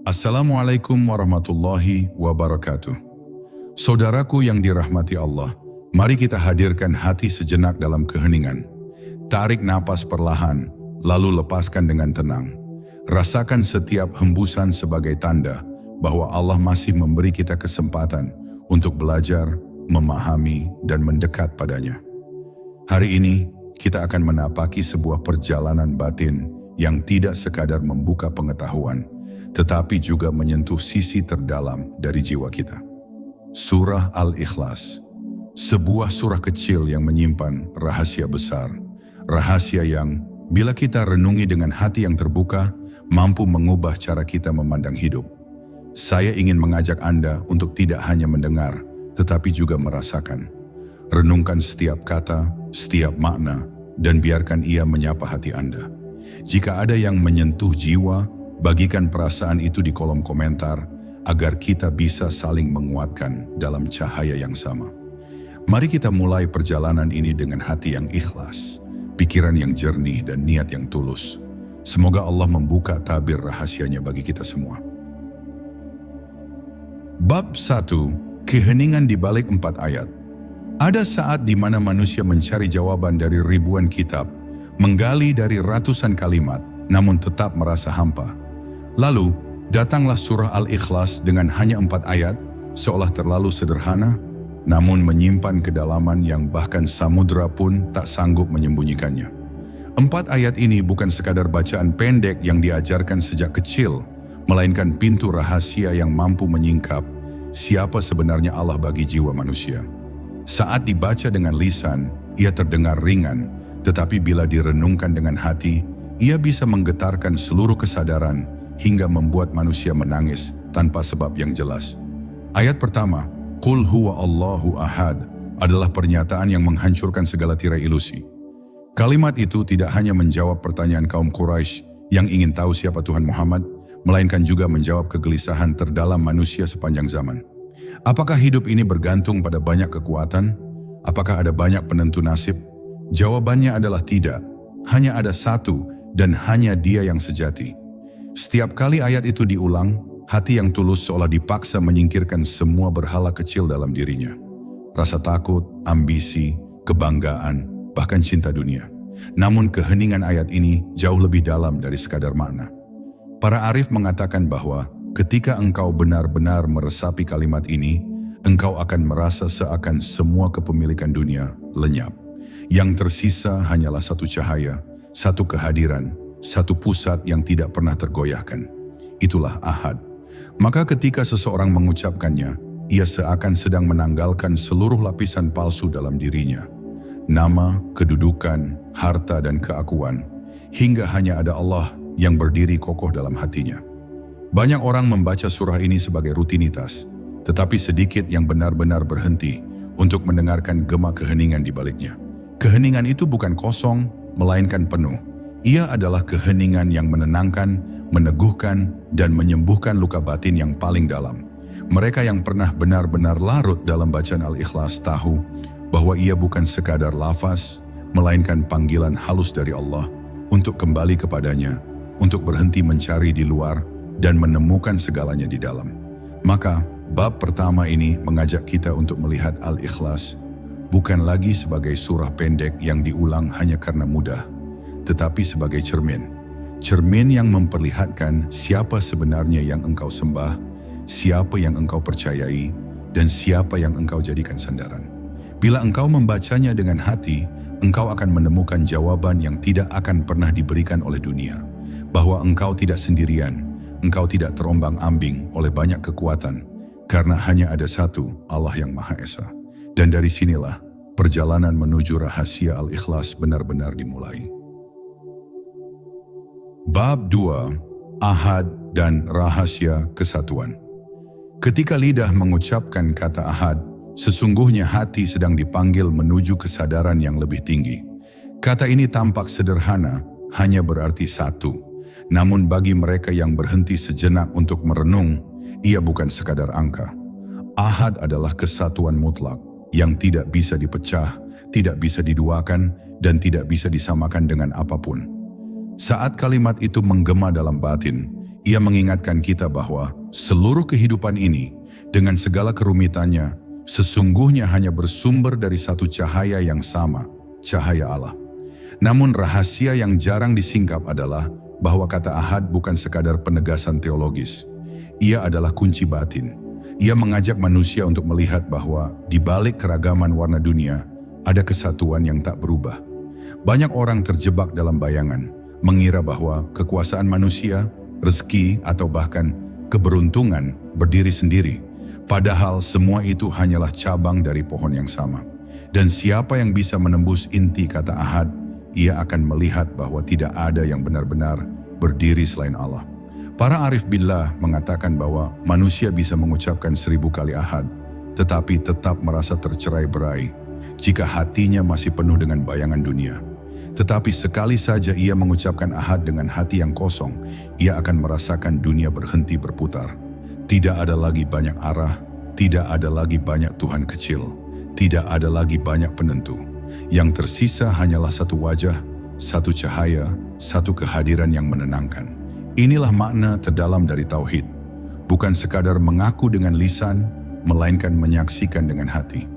Assalamualaikum warahmatullahi wabarakatuh. Saudaraku yang dirahmati Allah, mari kita hadirkan hati sejenak dalam keheningan. Tarik napas perlahan, lalu lepaskan dengan tenang. Rasakan setiap hembusan sebagai tanda bahwa Allah masih memberi kita kesempatan untuk belajar, memahami, dan mendekat padanya. Hari ini, kita akan menapaki sebuah perjalanan batin yang tidak sekadar membuka pengetahuan, tetapi juga menyentuh sisi terdalam dari jiwa kita. Surah Al-Ikhlas, sebuah surah kecil yang menyimpan rahasia besar, rahasia yang bila kita renungi dengan hati yang terbuka, mampu mengubah cara kita memandang hidup. Saya ingin mengajak Anda untuk tidak hanya mendengar, tetapi juga merasakan. Renungkan setiap kata, setiap makna, dan biarkan ia menyapa hati Anda. Jika ada yang menyentuh jiwa, bagikan perasaan itu di kolom komentar agar kita bisa saling menguatkan dalam cahaya yang sama. Mari kita mulai perjalanan ini dengan hati yang ikhlas, pikiran yang jernih dan niat yang tulus. Semoga Allah membuka tabir rahasianya bagi kita semua. Bab 1. Keheningan di balik 4 ayat. Ada saat di mana manusia mencari jawaban dari ribuan kitab, menggali dari ratusan kalimat, namun tetap merasa hampa. Lalu, datanglah surah Al-Ikhlas dengan hanya 4 ayat, seolah terlalu sederhana, namun menyimpan kedalaman yang bahkan samudra pun tak sanggup menyembunyikannya. 4 ayat ini bukan sekadar bacaan pendek yang diajarkan sejak kecil, melainkan pintu rahasia yang mampu menyingkap siapa sebenarnya Allah bagi jiwa manusia. Saat dibaca dengan lisan, ia terdengar ringan, tetapi bila direnungkan dengan hati, ia bisa menggetarkan seluruh kesadaran hingga membuat manusia menangis tanpa sebab yang jelas. Ayat pertama, Qul huwa Allahu ahad, adalah pernyataan yang menghancurkan segala tirai ilusi. Kalimat itu tidak hanya menjawab pertanyaan kaum Quraisy yang ingin tahu siapa Tuhan Muhammad, melainkan juga menjawab kegelisahan terdalam manusia sepanjang zaman. Apakah hidup ini bergantung pada banyak kekuatan? Apakah ada banyak penentu nasib? Jawabannya adalah tidak. Hanya ada satu dan hanya Dia yang sejati. Setiap kali ayat itu diulang, hati yang tulus seolah dipaksa menyingkirkan semua berhala kecil dalam dirinya. Rasa takut, ambisi, kebanggaan, bahkan cinta dunia. Namun keheningan ayat ini jauh lebih dalam dari sekadar makna. Para arif mengatakan bahwa ketika engkau benar-benar meresapi kalimat ini, engkau akan merasa seakan semua kepemilikan dunia lenyap. Yang tersisa hanyalah satu cahaya, satu kehadiran, satu pusat yang tidak pernah tergoyahkan. Itulah Ahad. Maka ketika seseorang mengucapkannya, ia seakan sedang menanggalkan seluruh lapisan palsu dalam dirinya. Nama, kedudukan, harta dan keakuan, hingga hanya ada Allah yang berdiri kokoh dalam hatinya. Banyak orang membaca surah ini sebagai rutinitas, tetapi sedikit yang benar-benar berhenti untuk mendengarkan gema keheningan di baliknya. Keheningan itu bukan kosong, melainkan penuh. Ia adalah keheningan yang menenangkan, meneguhkan, dan menyembuhkan luka batin yang paling dalam. Mereka yang pernah benar-benar larut dalam bacaan Al-Ikhlas tahu bahwa ia bukan sekadar lafaz, melainkan panggilan halus dari Allah untuk kembali kepadanya, untuk berhenti mencari di luar dan menemukan segalanya di dalam. Maka, bab pertama ini mengajak kita untuk melihat Al-Ikhlas bukan lagi sebagai surah pendek yang diulang hanya karena mudah, tetapi sebagai cermin. Cermin yang memperlihatkan siapa sebenarnya yang engkau sembah, siapa yang engkau percayai, dan siapa yang engkau jadikan sandaran. Bila engkau membacanya dengan hati, engkau akan menemukan jawaban yang tidak akan pernah diberikan oleh dunia, bahwa engkau tidak sendirian, engkau tidak terombang-ambing oleh banyak kekuatan, karena hanya ada satu, Allah yang Maha Esa. Dan dari sinilah perjalanan menuju rahasia Al-Ikhlas benar-benar dimulai. Bab 2. Ahad dan rahasia kesatuan. Ketika lidah mengucapkan kata ahad, sesungguhnya hati sedang dipanggil menuju kesadaran yang lebih tinggi. Kata ini tampak sederhana, hanya berarti satu. Namun bagi mereka yang berhenti sejenak untuk merenung, ia bukan sekadar angka. Ahad adalah kesatuan mutlak yang tidak bisa dipecah, tidak bisa diduakan, dan tidak bisa disamakan dengan apapun. Saat kalimat itu menggema dalam batin, Ia mengingatkan kita bahwa seluruh kehidupan ini, dengan segala kerumitannya, sesungguhnya hanya bersumber dari satu cahaya yang sama, cahaya Allah. Namun rahasia yang jarang disingkap adalah bahwa kata ahad bukan sekadar penegasan teologis. Ia adalah kunci batin. Ia mengajak manusia untuk melihat bahwa di balik keragaman warna dunia, ada kesatuan yang tak berubah. Banyak orang terjebak dalam bayangan, mengira bahwa kekuasaan manusia, rezeki, atau bahkan keberuntungan berdiri sendiri. Padahal semua itu hanyalah cabang dari pohon yang sama. Dan siapa yang bisa menembus inti kata ahad, ia akan melihat bahwa tidak ada yang benar-benar berdiri selain Allah. Para arif billah mengatakan bahwa manusia bisa mengucapkan 1000 kali ahad, tetapi tetap merasa tercerai-berai jika hatinya masih penuh dengan bayangan dunia. Tetapi sekali saja ia mengucapkan ahad dengan hati yang kosong, ia akan merasakan dunia berhenti berputar. Tidak ada lagi banyak arah, tidak ada lagi banyak Tuhan kecil, tidak ada lagi banyak penentu. Yang tersisa hanyalah satu wajah, satu cahaya, satu kehadiran yang menenangkan. Inilah makna terdalam dari tauhid. Bukan sekadar mengaku dengan lisan, melainkan menyaksikan dengan hati.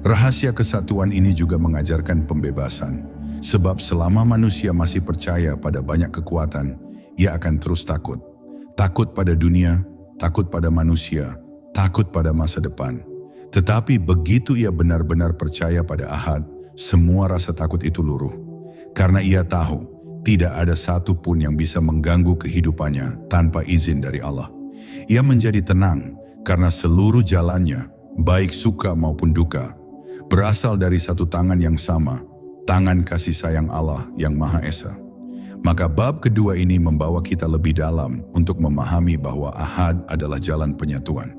Rahasia kesatuan ini juga mengajarkan pembebasan. Sebab selama manusia masih percaya pada banyak kekuatan, ia akan terus takut. Takut pada dunia, takut pada manusia, takut pada masa depan. Tetapi begitu ia benar-benar percaya pada ahad, semua rasa takut itu luruh. Karena ia tahu, tidak ada satu pun yang bisa mengganggu kehidupannya tanpa izin dari Allah. Ia menjadi tenang karena seluruh jalannya, baik suka maupun duka, berasal dari satu tangan yang sama, tangan kasih sayang Allah yang Maha Esa. Maka bab kedua ini membawa kita lebih dalam untuk memahami bahwa ahad adalah jalan penyatuan.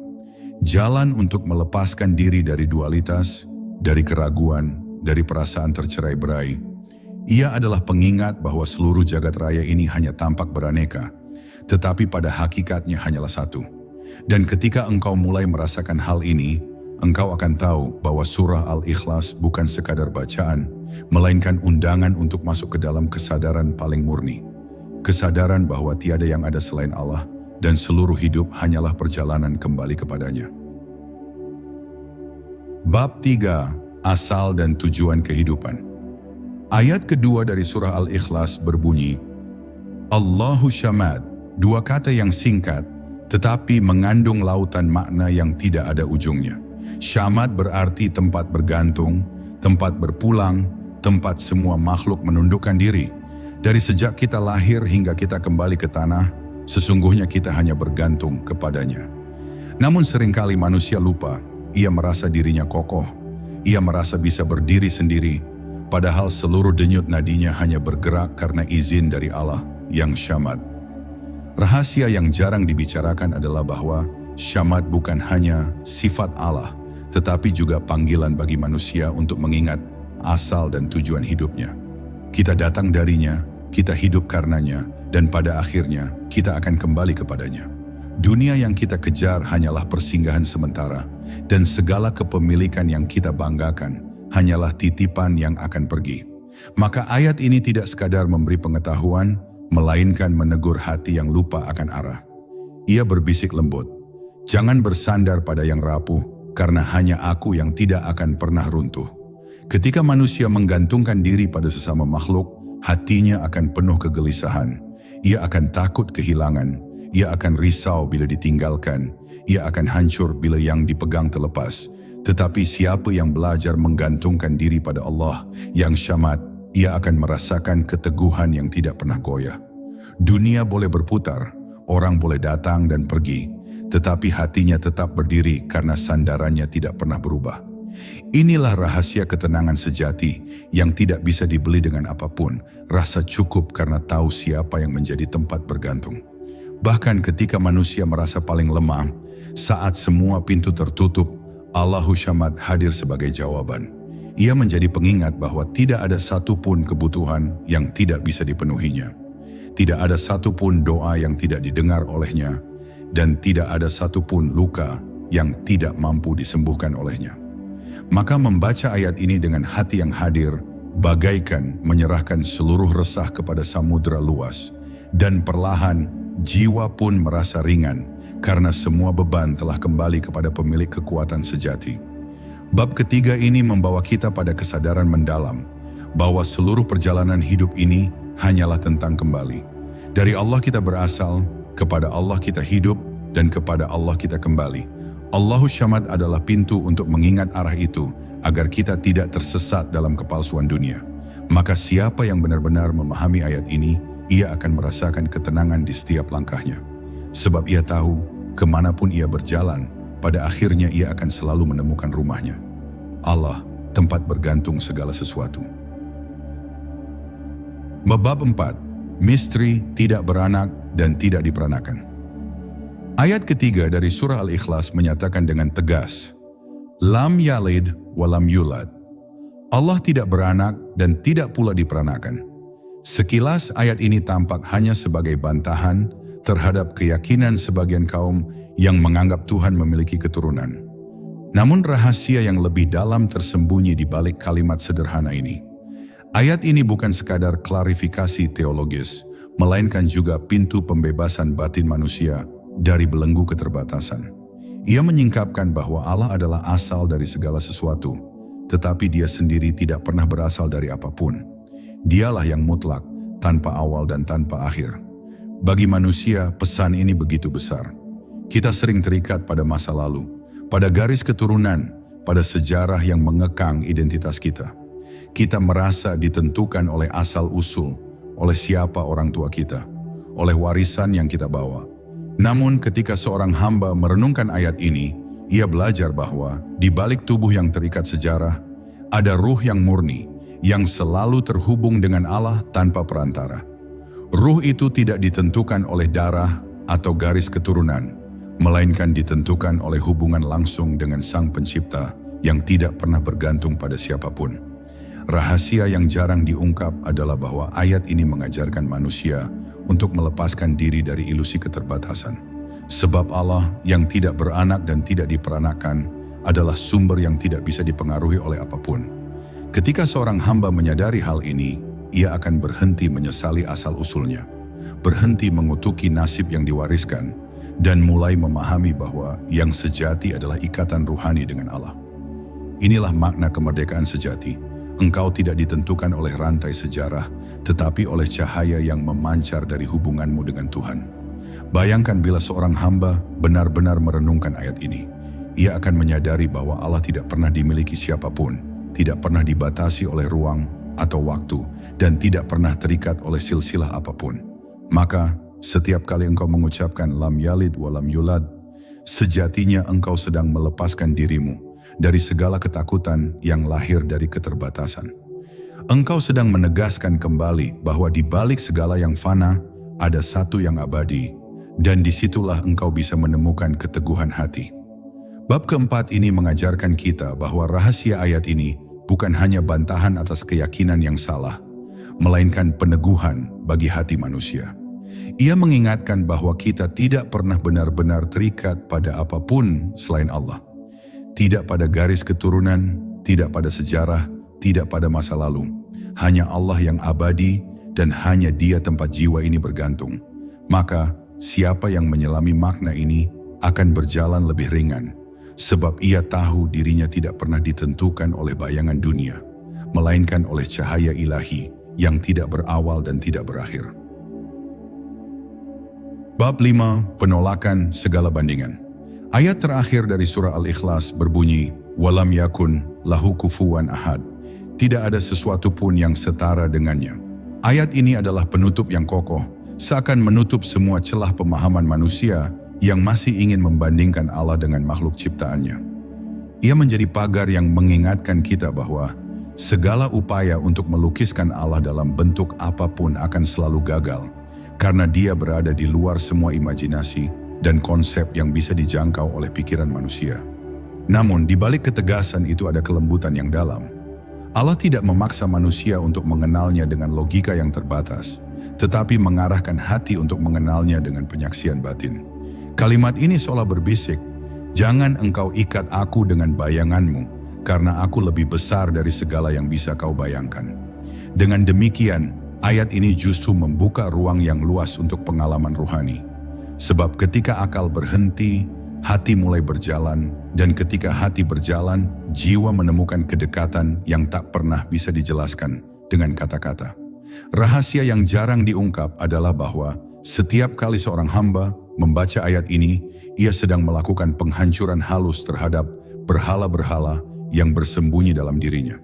Jalan untuk melepaskan diri dari dualitas, dari keraguan, dari perasaan tercerai-berai. Ia adalah pengingat bahwa seluruh jagat raya ini hanya tampak beraneka, tetapi pada hakikatnya hanyalah satu. Dan ketika engkau mulai merasakan hal ini, engkau akan tahu bahwa surah Al-Ikhlas bukan sekadar bacaan, melainkan undangan untuk masuk ke dalam kesadaran paling murni. Kesadaran bahwa tiada yang ada selain Allah, dan seluruh hidup hanyalah perjalanan kembali kepadanya. Bab 3. Asal dan tujuan kehidupan. Ayat kedua dari surah Al-Ikhlas berbunyi, Allahu Syamad, dua kata yang singkat, tetapi mengandung lautan makna yang tidak ada ujungnya. Syamad berarti tempat bergantung, tempat berpulang, tempat semua makhluk menundukkan diri. Dari sejak kita lahir hingga kita kembali ke tanah, sesungguhnya kita hanya bergantung kepadanya. Namun seringkali manusia lupa, ia merasa dirinya kokoh, ia merasa bisa berdiri sendiri, padahal seluruh denyut nadinya hanya bergerak karena izin dari Allah yang syamad. Rahasia yang jarang dibicarakan adalah bahwa syamad bukan hanya sifat Allah, tetapi juga panggilan bagi manusia untuk mengingat asal dan tujuan hidupnya. Kita datang darinya, kita hidup karenanya, dan pada akhirnya kita akan kembali kepadanya. Dunia yang kita kejar hanyalah persinggahan sementara, dan segala kepemilikan yang kita banggakan hanyalah titipan yang akan pergi. Maka ayat ini tidak sekadar memberi pengetahuan, melainkan menegur hati yang lupa akan arah. Ia berbisik lembut, jangan bersandar pada yang rapuh, karena hanya aku yang tidak akan pernah runtuh. Ketika manusia menggantungkan diri pada sesama makhluk, hatinya akan penuh kegelisahan. Ia akan takut kehilangan, ia akan risau bila ditinggalkan, ia akan hancur bila yang dipegang terlepas. Tetapi siapa yang belajar menggantungkan diri pada Allah yang syamad, ia akan merasakan keteguhan yang tidak pernah goyah. Dunia boleh berputar, orang boleh datang dan pergi, tetapi hatinya tetap berdiri karena sandarannya tidak pernah berubah. Inilah rahasia ketenangan sejati yang tidak bisa dibeli dengan apapun, rasa cukup karena tahu siapa yang menjadi tempat bergantung. Bahkan ketika manusia merasa paling lemah, saat semua pintu tertutup, Allahu Syamad hadir sebagai jawaban. Ia menjadi pengingat bahwa tidak ada satupun kebutuhan yang tidak bisa dipenuhinya. Tidak ada satupun doa yang tidak didengar olehnya, dan tidak ada satupun luka yang tidak mampu disembuhkan olehnya. Maka membaca ayat ini dengan hati yang hadir, bagaikan menyerahkan seluruh resah kepada samudera luas, dan perlahan jiwa pun merasa ringan karena semua beban telah kembali kepada pemilik kekuatan sejati. Bab ketiga ini membawa kita pada kesadaran mendalam bahwa seluruh perjalanan hidup ini hanyalah tentang kembali. Dari Allah kita berasal, kepada Allah kita hidup, dan kepada Allah kita kembali. Allahus Syamad adalah pintu untuk mengingat arah itu agar kita tidak tersesat dalam kepalsuan dunia. Maka siapa yang benar-benar memahami ayat ini, ia akan merasakan ketenangan di setiap langkahnya. Sebab ia tahu, kemanapun ia berjalan, pada akhirnya ia akan selalu menemukan rumahnya. Allah, tempat bergantung segala sesuatu. Bab 4. Misteri tidak beranak dan tidak diperanakan. Ayat ketiga dari surah Al-Ikhlas menyatakan dengan tegas, Lam yalid walam yulad. Allah tidak beranak dan tidak pula diperanakan. Sekilas ayat ini tampak hanya sebagai bantahan terhadap keyakinan sebagian kaum yang menganggap Tuhan memiliki keturunan. Namun rahasia yang lebih dalam tersembunyi di balik kalimat sederhana ini. Ayat ini bukan sekadar klarifikasi teologis, melainkan juga pintu pembebasan batin manusia dari belenggu keterbatasan. Ia menyingkapkan bahwa Allah adalah asal dari segala sesuatu, tetapi Dia sendiri tidak pernah berasal dari apapun. Dialah yang mutlak, tanpa awal dan tanpa akhir. Bagi manusia, pesan ini begitu besar. Kita sering terikat pada masa lalu, pada garis keturunan, pada sejarah yang mengekang identitas kita. Kita merasa ditentukan oleh asal-usul, oleh siapa orang tua kita, oleh warisan yang kita bawa. Namun ketika seorang hamba merenungkan ayat ini, ia belajar bahwa di balik tubuh yang terikat sejarah, ada ruh yang murni, yang selalu terhubung dengan Allah tanpa perantara. Ruh itu tidak ditentukan oleh darah atau garis keturunan, melainkan ditentukan oleh hubungan langsung dengan Sang Pencipta yang tidak pernah bergantung pada siapapun. Rahasia yang jarang diungkap adalah bahwa ayat ini mengajarkan manusia untuk melepaskan diri dari ilusi keterbatasan. Sebab Allah yang tidak beranak dan tidak diperanakan adalah sumber yang tidak bisa dipengaruhi oleh apapun. Ketika seorang hamba menyadari hal ini, ia akan berhenti menyesali asal-usulnya, berhenti mengutuki nasib yang diwariskan, dan mulai memahami bahwa yang sejati adalah ikatan ruhani dengan Allah. Inilah makna kemerdekaan sejati. Engkau tidak ditentukan oleh rantai sejarah, tetapi oleh cahaya yang memancar dari hubunganmu dengan Tuhan. Bayangkan bila seorang hamba benar-benar merenungkan ayat ini. Ia akan menyadari bahwa Allah tidak pernah dimiliki siapapun, tidak pernah dibatasi oleh ruang atau waktu, dan tidak pernah terikat oleh silsilah apapun. Maka, setiap kali engkau mengucapkan lam yalid walam yulad, sejatinya engkau sedang melepaskan dirimu dari segala ketakutan yang lahir dari keterbatasan. Engkau sedang menegaskan kembali bahwa di balik segala yang fana, ada satu yang abadi, dan disitulah engkau bisa menemukan keteguhan hati. Bab keempat ini mengajarkan kita bahwa rahasia ayat ini bukan hanya bantahan atas keyakinan yang salah, melainkan peneguhan bagi hati manusia. Ia mengingatkan bahwa kita tidak pernah benar-benar terikat pada apapun selain Allah. Tidak pada garis keturunan, tidak pada sejarah, tidak pada masa lalu. Hanya Allah yang abadi dan hanya Dia tempat jiwa ini bergantung. Maka siapa yang menyelami makna ini akan berjalan lebih ringan. Sebab ia tahu dirinya tidak pernah ditentukan oleh bayangan dunia, melainkan oleh cahaya ilahi yang tidak berawal dan tidak berakhir. Bab 5. Penolakan segala bandingan. Ayat terakhir dari surah Al-Ikhlas berbunyi, Walam yakun lahu kufuwan ahad. Tidak ada sesuatu pun yang setara dengannya. Ayat ini adalah penutup yang kokoh, seakan menutup semua celah pemahaman manusia yang masih ingin membandingkan Allah dengan makhluk ciptaannya. Ia menjadi pagar yang mengingatkan kita bahwa segala upaya untuk melukiskan Allah dalam bentuk apapun akan selalu gagal, karena Dia berada di luar semua imajinasi dan konsep yang bisa dijangkau oleh pikiran manusia. Namun, di balik ketegasan itu ada kelembutan yang dalam. Allah tidak memaksa manusia untuk mengenalnya dengan logika yang terbatas, tetapi mengarahkan hati untuk mengenalnya dengan penyaksian batin. Kalimat ini seolah berbisik, jangan engkau ikat aku dengan bayanganmu, karena aku lebih besar dari segala yang bisa kau bayangkan. Dengan demikian, ayat ini justru membuka ruang yang luas untuk pengalaman ruhani. Sebab ketika akal berhenti, hati mulai berjalan, dan ketika hati berjalan, jiwa menemukan kedekatan yang tak pernah bisa dijelaskan dengan kata-kata. Rahasia yang jarang diungkap adalah bahwa setiap kali seorang hamba membaca ayat ini, ia sedang melakukan penghancuran halus terhadap berhala-berhala yang bersembunyi dalam dirinya.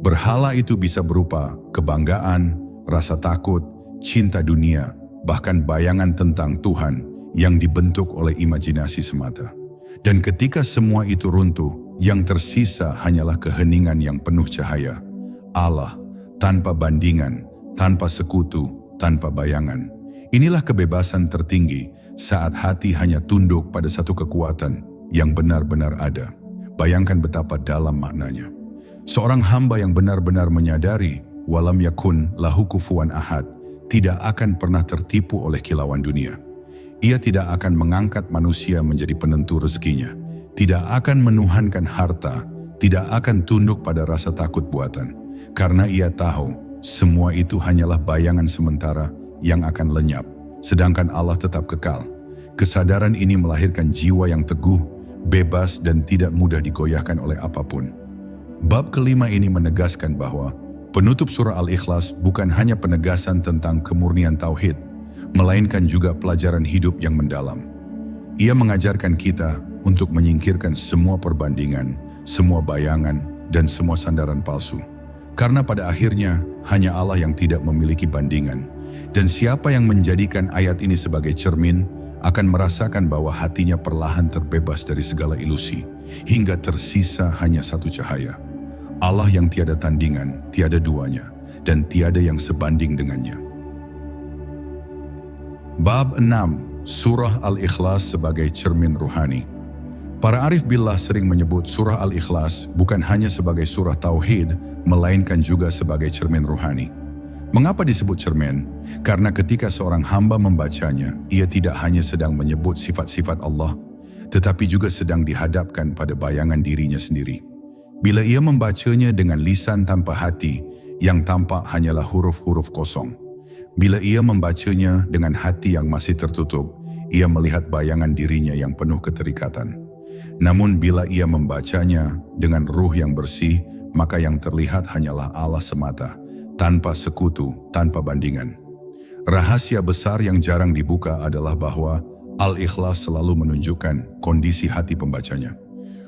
Berhala itu bisa berupa kebanggaan, rasa takut, cinta dunia, bahkan bayangan tentang Tuhan yang dibentuk oleh imajinasi semata. Dan ketika semua itu runtuh, yang tersisa hanyalah keheningan yang penuh cahaya. Allah, tanpa bandingan, tanpa sekutu, tanpa bayangan. Inilah kebebasan tertinggi saat hati hanya tunduk pada satu kekuatan yang benar-benar ada. Bayangkan betapa dalam maknanya. Seorang hamba yang benar-benar menyadari walam yakun lahu kufuwan ahad, tidak akan pernah tertipu oleh kilauan dunia. Ia tidak akan mengangkat manusia menjadi penentu rezekinya, tidak akan menuhankan harta, tidak akan tunduk pada rasa takut buatan, karena ia tahu semua itu hanyalah bayangan sementara yang akan lenyap, sedangkan Allah tetap kekal. Kesadaran ini melahirkan jiwa yang teguh, bebas dan tidak mudah digoyahkan oleh apapun. Bab kelima ini menegaskan bahwa penutup surah Al-Ikhlas bukan hanya penegasan tentang kemurnian tauhid, melainkan juga pelajaran hidup yang mendalam. Ia mengajarkan kita untuk menyingkirkan semua perbandingan, semua bayangan, dan semua sandaran palsu. Karena pada akhirnya hanya Allah yang tidak memiliki bandingan. Dan siapa yang menjadikan ayat ini sebagai cermin akan merasakan bahwa hatinya perlahan terbebas dari segala ilusi, hingga tersisa hanya satu cahaya. Allah yang tiada tandingan, tiada duanya, dan tiada yang sebanding dengannya. Bab 6, Surah Al-Ikhlas sebagai cermin ruhani. Para arif billah sering menyebut surah Al-Ikhlas bukan hanya sebagai surah tauhid, melainkan juga sebagai cermin ruhani. Mengapa disebut cermin? Karena ketika seorang hamba membacanya, ia tidak hanya sedang menyebut sifat-sifat Allah, tetapi juga sedang dihadapkan pada bayangan dirinya sendiri. Bila ia membacanya dengan lisan tanpa hati, yang tampak hanyalah huruf-huruf kosong. Bila ia membacanya dengan hati yang masih tertutup, ia melihat bayangan dirinya yang penuh keterikatan. Namun bila ia membacanya dengan ruh yang bersih, maka yang terlihat hanyalah Allah semata, tanpa sekutu, tanpa bandingan. Rahasia besar yang jarang dibuka adalah bahwa Al-Ikhlas selalu menunjukkan kondisi hati pembacanya.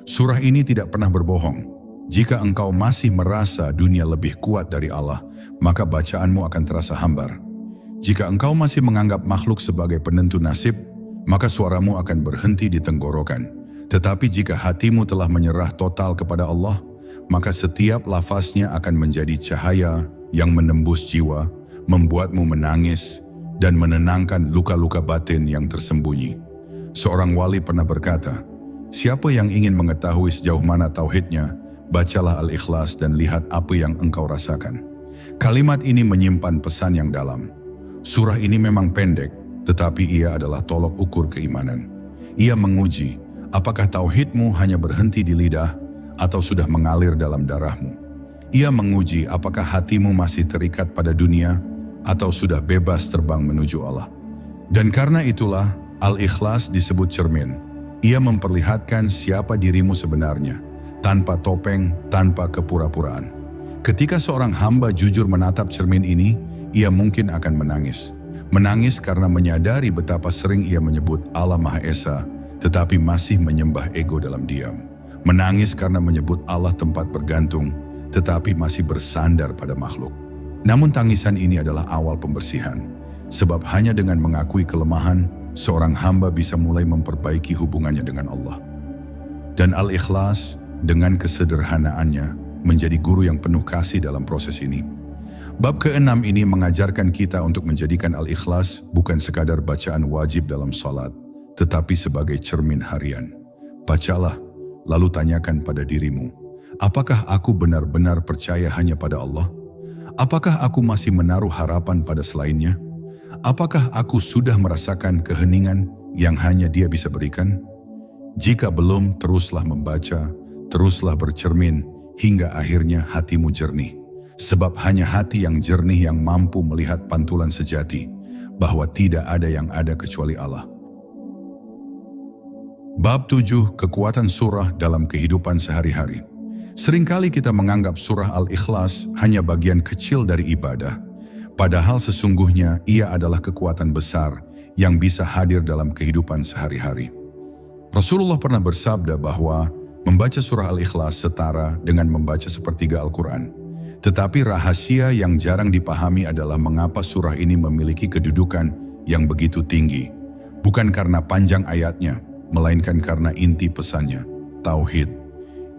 Surah ini tidak pernah berbohong. Jika engkau masih merasa dunia lebih kuat dari Allah, maka bacaanmu akan terasa hambar. Jika engkau masih menganggap makhluk sebagai penentu nasib, maka suaramu akan berhenti di tenggorokan. Tetapi jika hatimu telah menyerah total kepada Allah, maka setiap lafaznya akan menjadi cahaya yang menembus jiwa, membuatmu menangis, dan menenangkan luka-luka batin yang tersembunyi. Seorang wali pernah berkata, siapa yang ingin mengetahui sejauh mana tauhidnya, bacalah Al-Ikhlas dan lihat apa yang engkau rasakan. Kalimat ini menyimpan pesan yang dalam. Surah ini memang pendek, tetapi ia adalah tolok ukur keimanan. Ia menguji, apakah tauhidmu hanya berhenti di lidah atau sudah mengalir dalam darahmu. Ia menguji apakah hatimu masih terikat pada dunia atau sudah bebas terbang menuju Allah. Dan karena itulah Al-Ikhlas disebut cermin. Ia memperlihatkan siapa dirimu sebenarnya, tanpa topeng, tanpa kepura-puraan. Ketika seorang hamba jujur menatap cermin ini, ia mungkin akan menangis. Menangis karena menyadari betapa sering ia menyebut Allah Maha Esa, tetapi masih menyembah ego dalam diam. Menangis karena menyebut Allah tempat bergantung, tetapi masih bersandar pada makhluk. Namun tangisan ini adalah awal pembersihan, sebab hanya dengan mengakui kelemahan, seorang hamba bisa mulai memperbaiki hubungannya dengan Allah. Dan Al-Ikhlas dengan kesederhanaannya menjadi guru yang penuh kasih dalam proses ini. Bab ke-6 ini mengajarkan kita untuk menjadikan Al-Ikhlas bukan sekadar bacaan wajib dalam salat, tetapi sebagai cermin harian. Bacalah, lalu tanyakan pada dirimu, apakah aku benar-benar percaya hanya pada Allah? Apakah aku masih menaruh harapan pada selainnya? Apakah aku sudah merasakan keheningan yang hanya Dia bisa berikan? Jika belum, teruslah membaca, teruslah bercermin, hingga akhirnya hatimu jernih. Sebab hanya hati yang jernih yang mampu melihat pantulan sejati, bahwa tidak ada yang ada kecuali Allah. Bab 7, kekuatan surah dalam kehidupan sehari-hari. Seringkali kita menganggap surah Al-Ikhlas hanya bagian kecil dari ibadah, padahal sesungguhnya ia adalah kekuatan besar yang bisa hadir dalam kehidupan sehari-hari. Rasulullah pernah bersabda bahwa membaca surah Al-Ikhlas setara dengan membaca sepertiga Al-Quran. Tetapi rahasia yang jarang dipahami adalah mengapa surah ini memiliki kedudukan yang begitu tinggi. Bukan karena panjang ayatnya, melainkan karena inti pesannya, tauhid.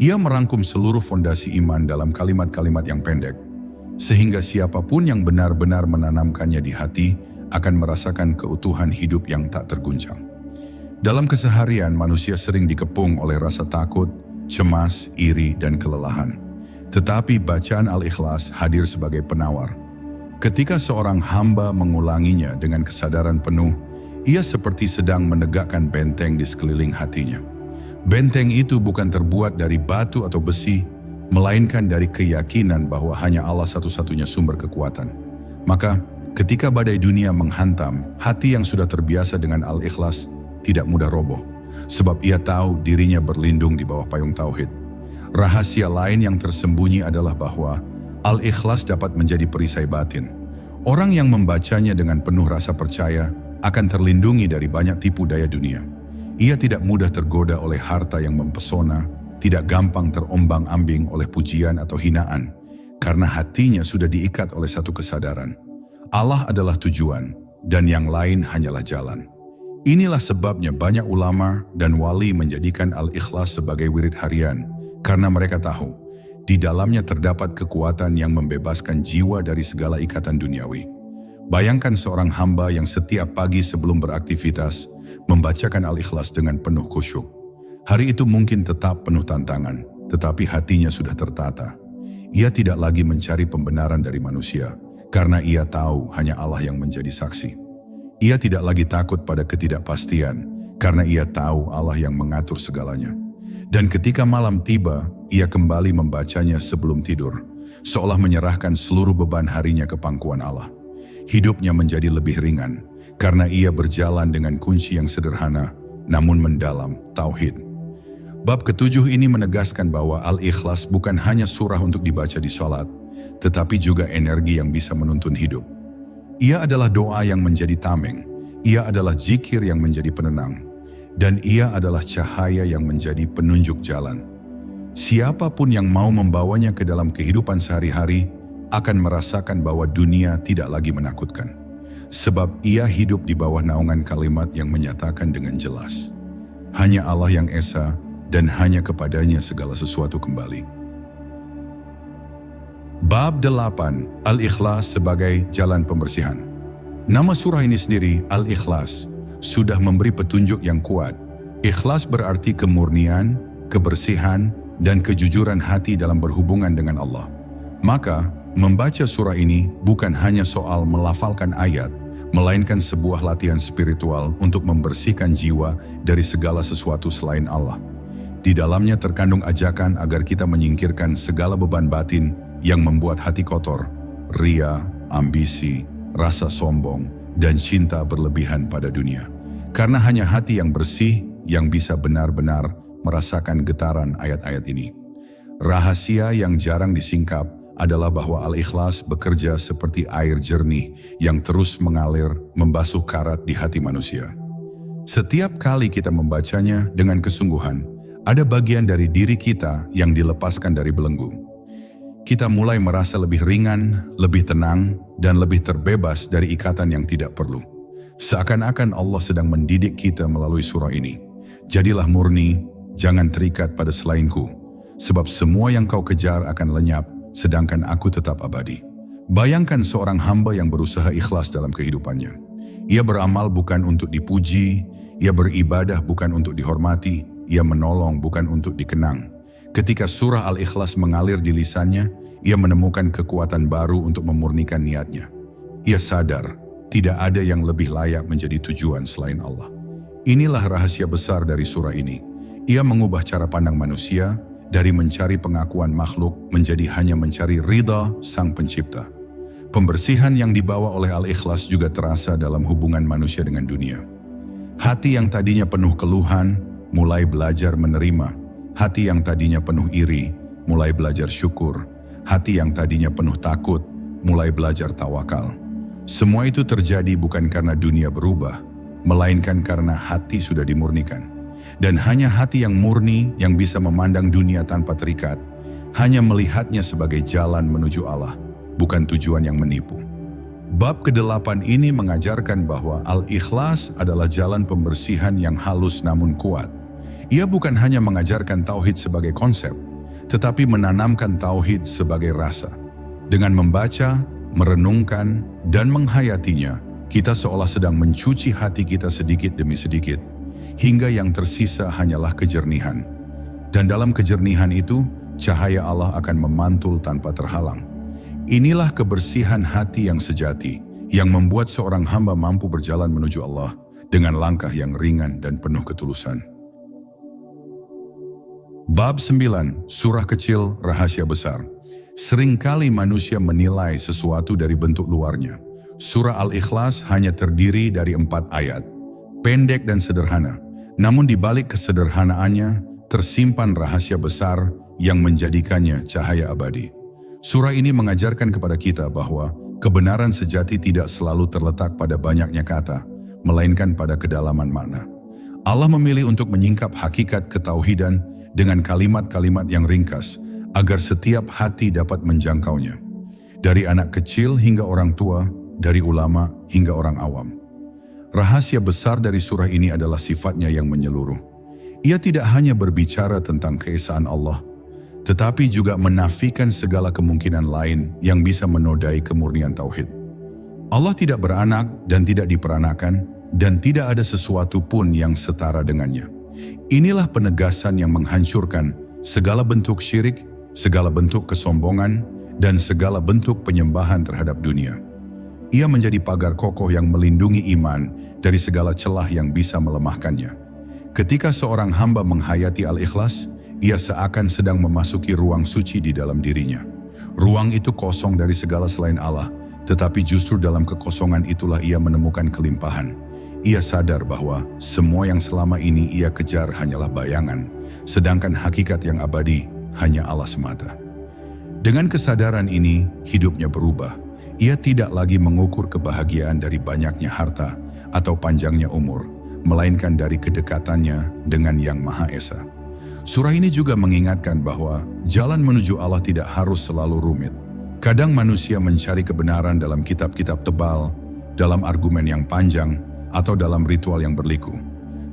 Ia merangkum seluruh fondasi iman dalam kalimat-kalimat yang pendek, sehingga siapapun yang benar-benar menanamkannya di hati akan merasakan keutuhan hidup yang tak terguncang. Dalam keseharian, manusia sering dikepung oleh rasa takut, cemas, iri, dan kelelahan. Tetapi bacaan Al-Ikhlas hadir sebagai penawar. Ketika seorang hamba mengulanginya dengan kesadaran penuh, ia seperti sedang menegakkan benteng di sekeliling hatinya. Benteng itu bukan terbuat dari batu atau besi, melainkan dari keyakinan bahwa hanya Allah satu-satunya sumber kekuatan. Maka, ketika badai dunia menghantam, hati yang sudah terbiasa dengan Al-Ikhlas tidak mudah roboh, sebab ia tahu dirinya berlindung di bawah payung tauhid. Rahasia lain yang tersembunyi adalah bahwa Al-Ikhlas dapat menjadi perisai batin. Orang yang membacanya dengan penuh rasa percaya akan terlindungi dari banyak tipu daya dunia. Ia tidak mudah tergoda oleh harta yang mempesona, tidak gampang terombang-ambing oleh pujian atau hinaan, karena hatinya sudah diikat oleh satu kesadaran. Allah adalah tujuan, dan yang lain hanyalah jalan. Inilah sebabnya banyak ulama dan wali menjadikan Al-Ikhlas sebagai wirid harian, karena mereka tahu, di dalamnya terdapat kekuatan yang membebaskan jiwa dari segala ikatan duniawi. Bayangkan seorang hamba yang setiap pagi sebelum beraktivitas membacakan Al-Ikhlas dengan penuh khusyuk. Hari itu mungkin tetap penuh tantangan, tetapi hatinya sudah tertata. Ia tidak lagi mencari pembenaran dari manusia, karena ia tahu hanya Allah yang menjadi saksi. Ia tidak lagi takut pada ketidakpastian, karena ia tahu Allah yang mengatur segalanya. Dan ketika malam tiba, ia kembali membacanya sebelum tidur, seolah menyerahkan seluruh beban harinya ke pangkuan Allah. Hidupnya menjadi lebih ringan, karena ia berjalan dengan kunci yang sederhana, namun mendalam, tauhid. Bab ke-7 ini menegaskan bahwa Al-Ikhlas bukan hanya surah untuk dibaca di salat, tetapi juga energi yang bisa menuntun hidup. Ia adalah doa yang menjadi tameng, ia adalah zikir yang menjadi penenang, dan ia adalah cahaya yang menjadi penunjuk jalan. Siapapun yang mau membawanya ke dalam kehidupan sehari-hari akan merasakan bahwa dunia tidak lagi menakutkan. Sebab ia hidup di bawah naungan kalimat yang menyatakan dengan jelas, hanya Allah yang esa dan hanya kepadanya segala sesuatu kembali. Bab 8, Al-Ikhlas sebagai jalan pembersihan. Nama surah ini sendiri, Al-Ikhlas, sudah memberi petunjuk yang kuat. Ikhlas berarti kemurnian, kebersihan, dan kejujuran hati dalam berhubungan dengan Allah. Maka, membaca surah ini bukan hanya soal melafalkan ayat, melainkan sebuah latihan spiritual untuk membersihkan jiwa dari segala sesuatu selain Allah. Di dalamnya terkandung ajakan agar kita menyingkirkan segala beban batin yang membuat hati kotor, ria, ambisi, rasa sombong, dan cinta berlebihan pada dunia. Karena hanya hati yang bersih yang bisa benar-benar merasakan getaran ayat-ayat ini. Rahasia yang jarang disingkap adalah bahwa Al-Ikhlas bekerja seperti air jernih yang terus mengalir membasuh karat di hati manusia. Setiap kali kita membacanya dengan kesungguhan, ada bagian dari diri kita yang dilepaskan dari belenggu. Kita mulai merasa lebih ringan, lebih tenang, dan lebih terbebas dari ikatan yang tidak perlu. Seakan-akan Allah sedang mendidik kita melalui surah ini. Jadilah murni, jangan terikat pada selainku, sebab semua yang kau kejar akan lenyap, sedangkan aku tetap abadi. Bayangkan seorang hamba yang berusaha ikhlas dalam kehidupannya. Ia beramal bukan untuk dipuji, ia beribadah bukan untuk dihormati, ia menolong bukan untuk dikenang. Ketika surah Al-Ikhlas mengalir di lisannya, ia menemukan kekuatan baru untuk memurnikan niatnya. Ia sadar, tidak ada yang lebih layak menjadi tujuan selain Allah. Inilah rahasia besar dari surah ini. Ia mengubah cara pandang manusia, dari mencari pengakuan makhluk menjadi hanya mencari ridha Sang Pencipta. Pembersihan yang dibawa oleh Al-Ikhlas juga terasa dalam hubungan manusia dengan dunia. Hati yang tadinya penuh keluhan, mulai belajar menerima. Hati yang tadinya penuh iri, mulai belajar syukur. Hati yang tadinya penuh takut, mulai belajar tawakal. Semua itu terjadi bukan karena dunia berubah, melainkan karena hati sudah dimurnikan. Dan hanya hati yang murni yang bisa memandang dunia tanpa terikat, hanya melihatnya sebagai jalan menuju Allah, bukan tujuan yang menipu. Bab ke-8 ini mengajarkan bahwa al-ikhlas adalah jalan pembersihan yang halus namun kuat. Ia bukan hanya mengajarkan tauhid sebagai konsep, tetapi menanamkan tauhid sebagai rasa. Dengan membaca, merenungkan, dan menghayatinya, kita seolah sedang mencuci hati kita sedikit demi sedikit, hingga yang tersisa hanyalah kejernihan. Dan dalam kejernihan itu, cahaya Allah akan memantul tanpa terhalang. Inilah kebersihan hati yang sejati, yang membuat seorang hamba mampu berjalan menuju Allah dengan langkah yang ringan dan penuh ketulusan. Bab 9, Surah Kecil, Rahasia Besar. Seringkali manusia menilai sesuatu dari bentuk luarnya. Surah Al-Ikhlas hanya terdiri dari 4 ayat, pendek dan sederhana. Namun di balik kesederhanaannya, tersimpan rahasia besar yang menjadikannya cahaya abadi. Surah ini mengajarkan kepada kita bahwa kebenaran sejati tidak selalu terletak pada banyaknya kata, melainkan pada kedalaman makna. Allah memilih untuk menyingkap hakikat ketauhidan dengan kalimat-kalimat yang ringkas, agar setiap hati dapat menjangkaunya. Dari anak kecil hingga orang tua, dari ulama hingga orang awam. Rahasia besar dari surah ini adalah sifatnya yang menyeluruh. Ia tidak hanya berbicara tentang keesaan Allah, tetapi juga menafikan segala kemungkinan lain yang bisa menodai kemurnian tauhid. Allah tidak beranak dan tidak diperanakan, dan tidak ada sesuatu pun yang setara dengannya. Inilah penegasan yang menghancurkan segala bentuk syirik, segala bentuk kesombongan, dan segala bentuk penyembahan terhadap dunia. Ia menjadi pagar kokoh yang melindungi iman dari segala celah yang bisa melemahkannya. Ketika seorang hamba menghayati Al-Ikhlas, ia seakan sedang memasuki ruang suci di dalam dirinya. Ruang itu kosong dari segala selain Allah, tetapi justru dalam kekosongan itulah ia menemukan kelimpahan. Ia sadar bahwa semua yang selama ini ia kejar hanyalah bayangan, sedangkan hakikat yang abadi hanya Allah semata. Dengan kesadaran ini, hidupnya berubah. Ia tidak lagi mengukur kebahagiaan dari banyaknya harta atau panjangnya umur, melainkan dari kedekatannya dengan Yang Maha Esa. Surah ini juga mengingatkan bahwa jalan menuju Allah tidak harus selalu rumit. Kadang manusia mencari kebenaran dalam kitab-kitab tebal, dalam argumen yang panjang, atau dalam ritual yang berliku.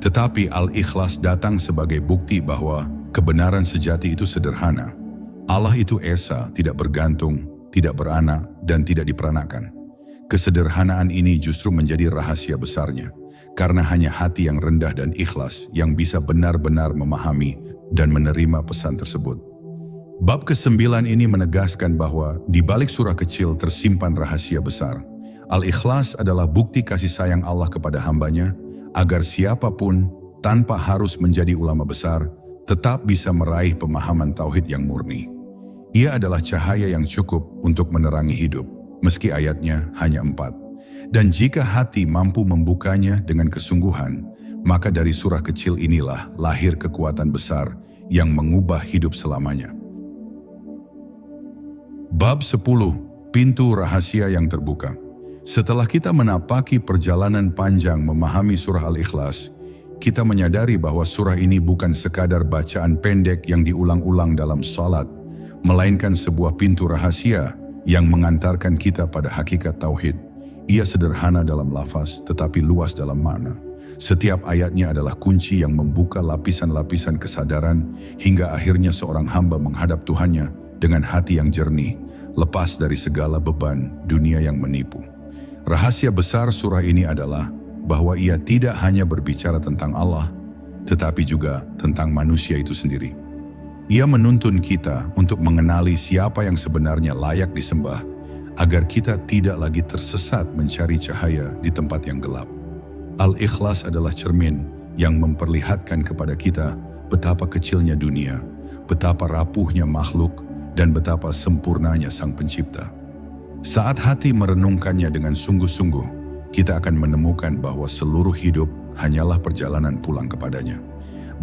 Tetapi Al-Ikhlas datang sebagai bukti bahwa kebenaran sejati itu sederhana. Allah itu Esa, tidak bergantung, tidak beranak, dan tidak diperanakan. Kesederhanaan ini justru menjadi rahasia besarnya, karena hanya hati yang rendah dan ikhlas yang bisa benar-benar memahami dan menerima pesan tersebut. Bab ke-9 ini menegaskan bahwa di balik surah kecil tersimpan rahasia besar. Al-Ikhlas adalah bukti kasih sayang Allah kepada hambanya, agar siapapun tanpa harus menjadi ulama besar, tetap bisa meraih pemahaman tauhid yang murni. Ia adalah cahaya yang cukup untuk menerangi hidup, meski ayatnya hanya 4. Dan jika hati mampu membukanya dengan kesungguhan, maka dari surah kecil inilah lahir kekuatan besar yang mengubah hidup selamanya. Bab 10, Pintu Rahasia yang Terbuka. Setelah kita menapaki perjalanan panjang memahami surah Al-Ikhlas, kita menyadari bahwa surah ini bukan sekadar bacaan pendek yang diulang-ulang dalam salat, melainkan sebuah pintu rahasia yang mengantarkan kita pada hakikat tauhid. Ia sederhana dalam lafaz, tetapi luas dalam makna. Setiap ayatnya adalah kunci yang membuka lapisan-lapisan kesadaran, hingga akhirnya seorang hamba menghadap Tuhannya dengan hati yang jernih, lepas dari segala beban dunia yang menipu. Rahasia besar surah ini adalah bahwa ia tidak hanya berbicara tentang Allah, tetapi juga tentang manusia itu sendiri. Ia menuntun kita untuk mengenali siapa yang sebenarnya layak disembah, agar kita tidak lagi tersesat mencari cahaya di tempat yang gelap. Al-Ikhlas adalah cermin yang memperlihatkan kepada kita betapa kecilnya dunia, betapa rapuhnya makhluk, dan betapa sempurnanya Sang Pencipta. Saat hati merenungkannya dengan sungguh-sungguh, kita akan menemukan bahwa seluruh hidup hanyalah perjalanan pulang kepadanya.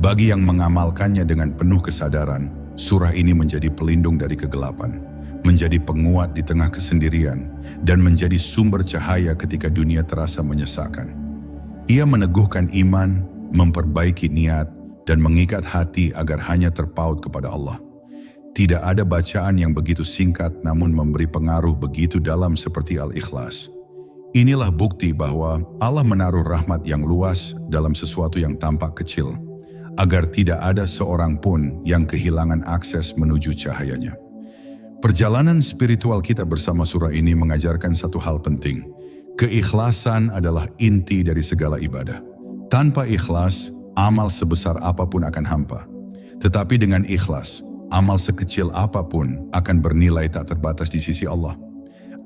Bagi yang mengamalkannya dengan penuh kesadaran, surah ini menjadi pelindung dari kegelapan, menjadi penguat di tengah kesendirian, dan menjadi sumber cahaya ketika dunia terasa menyesakan. Ia meneguhkan iman, memperbaiki niat, dan mengikat hati agar hanya terpaut kepada Allah. Tidak ada bacaan yang begitu singkat namun memberi pengaruh begitu dalam seperti Al-Ikhlas. Inilah bukti bahwa Allah menaruh rahmat yang luas dalam sesuatu yang tampak kecil, agar tidak ada seorang pun yang kehilangan akses menuju cahayanya. Perjalanan spiritual kita bersama surah ini mengajarkan satu hal penting. Keikhlasan adalah inti dari segala ibadah. Tanpa ikhlas, amal sebesar apapun akan hampa. Tetapi dengan ikhlas, amal sekecil apapun akan bernilai tak terbatas di sisi Allah.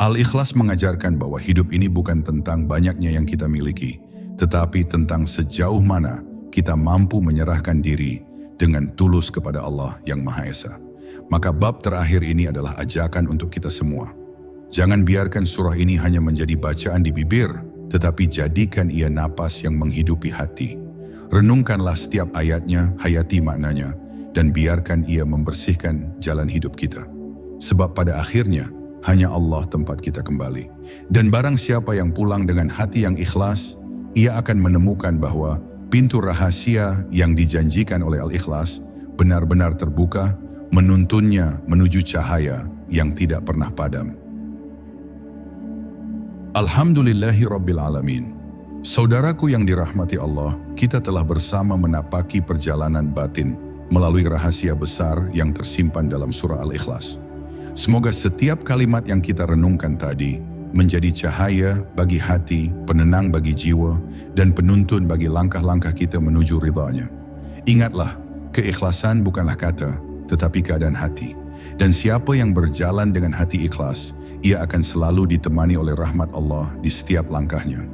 Al-Ikhlas mengajarkan bahwa hidup ini bukan tentang banyaknya yang kita miliki, tetapi tentang sejauh mana kita mampu menyerahkan diri dengan tulus kepada Allah yang Maha Esa. Maka bab terakhir ini adalah ajakan untuk kita semua. Jangan biarkan surah ini hanya menjadi bacaan di bibir, tetapi jadikan ia napas yang menghidupi hati. Renungkanlah setiap ayatnya, hayati maknanya, dan biarkan ia membersihkan jalan hidup kita. Sebab pada akhirnya, hanya Allah tempat kita kembali. Dan barang siapa yang pulang dengan hati yang ikhlas, ia akan menemukan bahwa pintu rahasia yang dijanjikan oleh Al-Ikhlas benar-benar terbuka, menuntunnya menuju cahaya yang tidak pernah padam. Alhamdulillahi Rabbil Alamin. Saudaraku yang dirahmati Allah, kita telah bersama menapaki perjalanan batin melalui rahasia besar yang tersimpan dalam surah Al-Ikhlas. Semoga setiap kalimat yang kita renungkan tadi menjadi cahaya bagi hati, penenang bagi jiwa, dan penuntun bagi langkah-langkah kita menuju ridhanya. Ingatlah, keikhlasan bukanlah kata, tetapi keadaan hati. Dan siapa yang berjalan dengan hati ikhlas, ia akan selalu ditemani oleh rahmat Allah di setiap langkahnya.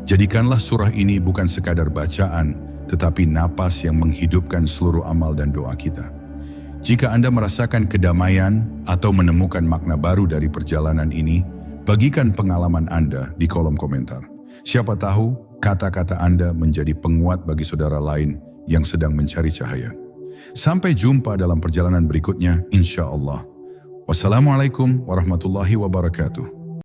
Jadikanlah surah ini bukan sekadar bacaan, tetapi napas yang menghidupkan seluruh amal dan doa kita. Jika Anda merasakan kedamaian atau menemukan makna baru dari perjalanan ini, bagikan pengalaman Anda di kolom komentar. Siapa tahu kata-kata Anda menjadi penguat bagi saudara lain yang sedang mencari cahaya. Sampai jumpa dalam perjalanan berikutnya, insya Allah. Wassalamualaikum warahmatullahi wabarakatuh.